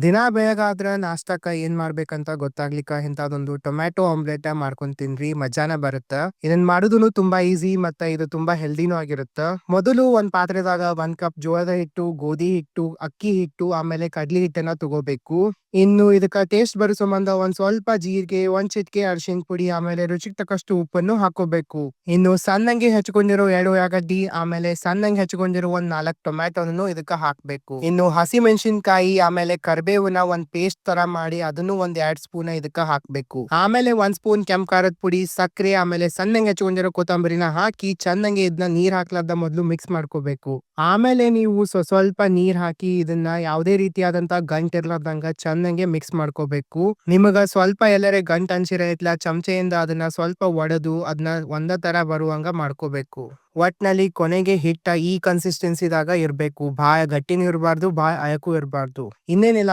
ದಿನಾ ಬೆಳಗಾದ್ರ ನಾಷ್ಟಾಕ್ಕ ಏನ್ ಮಾಡ್ಬೇಕಂತ ಗೊತ್ತಾಗ್ಲಿಕ್ಕ ಇಂಥದೊಂದು ಟೊಮ್ಯಾಟೊ ಆಮ್ಲೆಟ್ ಮಾಡ್ಕೊಂಡ್ ತಿನ್ರಿ ಮಜಾನ ಬರುತ್ತ. ಇದನ್ ಮಾಡುದುನು ತುಂಬಾ ಈಸಿ ಮತ್ತ ಇದು ತುಂಬಾ ಹೆಲ್ದಿನೂ ಆಗಿರುತ್ತ. ಮೊದಲು ಒಂದ್ ಪಾತ್ರೆದಾಗ 1 ಕಪ್ ಜೋಳದ ಹಿಟ್ಟು, ಗೋಧಿ ಹಿಟ್ಟು, ಅಕ್ಕಿ ಹಿಟ್ಟು, ಆಮೇಲೆ ಕಡ್ಲಿ ಹಿಟ್ಟನ್ನ ತಗೋಬೇಕು. ಇನ್ನು ಇದಕ್ಕ ಟೇಸ್ಟ್ ಬರೋ ಸಂಬಂಧ ಒಂದ್ ಸ್ವಲ್ಪ ಜೀರಿಗೆ, ಒಂದ್ ಚಿಟಿಕೆ ಅರಿಶಿನ ಪುಡಿ, ಆಮೇಲೆ ರುಚಿಗೆ ತಕ್ಕಷ್ಟು ಉಪ್ಪನ್ನು ಹಾಕೋಬೇಕು. ಇನ್ನು ಸಣ್ಣಂಗೆ ಹೆಚ್ಕೊಂಡಿರೋ 2 ಉಳ್ಳಾಗಡ್ಡಿ, ಆಮೇಲೆ ಸಣ್ಣಂಗೆ ಹೆಚ್ಕೊಂಡಿರೋ ಒಂದ್ 4 ಟೊಮ್ಯಾಟೊನು ಇದಕ್ಕ ಹಾಕ್ಬೇಕು. ಇನ್ನು ಹಸಿ ಮೆಣಸಿನಕಾಯಿ ಆಮೇಲೆ ಕರಿಬೇವನ್ನ ಒಂದ್ ಪೇಸ್ಟ್ ತರ ಮಾಡಿ ಅದನ್ನು ಒಂದ್ 2 ಸ್ಪೂನ್ ಇದಕ್ಕ ಹಾಕ್ಬೇಕು. ಆಮೇಲೆ 1 ಸ್ಪೂನ್ ಕೆಂಪ್ ಖಾರದ ಪುಡಿ, ಸಕ್ಕರೆ, ಆಮೇಲೆ ಸಣ್ಣಂಗೆ ಹೆಚ್ಕೊಂಡಿರೋ ಕೊತ್ತಂಬರಿನ ಹಾಕಿ ಚೆನ್ನಾಗಿ ಇದನ್ನ ನೀರ್ ಹಾಕ್ಲಾರ್ದ ಮೊದ್ಲು ಮಿಕ್ಸ್ ಮಾಡ್ಕೋಬೇಕು. ಆಮೇಲೆ ನೀವು ಸ್ವಲ್ಪ ನೀರ್ ಹಾಕಿ ಇದನ್ನ ಯಾವುದೇ ರೀತಿಯಾದಂತ ಗಂಟ್ ಇರ್ಲಾರ್ದಂಗ ಚೆನ್ನಾಗಿ ಮಿಕ್ಸ್ ಮಾಡ್ಕೋಬೇಕು. ನಿಮಗ ಸ್ವಲ್ಪ ಎಲ್ಲರೆ ಗಂಟ್ ಅನ್ಸಿರ ಇತ್ಲ ಚಮಚೆಯಿಂದ ಅದನ್ನ ಸ್ವಲ್ಪ ಒಡೆದು ಅದನ್ನ ಒಂದ ತರ ಬರುವಂಗ ಮಾಡ್ಕೋಬೇಕು. ಒಟ್ನಲ್ಲಿ ಕೊನೆಗೆ ಹಿಟ್ಟ ಈ ಕನ್ಸಿಸ್ಟೆನ್ಸಿದಾಗ ಇರ್ಬೇಕು. ಭಾಳ ಗಟ್ಟಿನೂ ಇರಬಾರ್ದು, ಭಾಳ ಅಯಕು ಇರಬಾರ್ದು. ಇನ್ನೇನಿಲ್ಲ,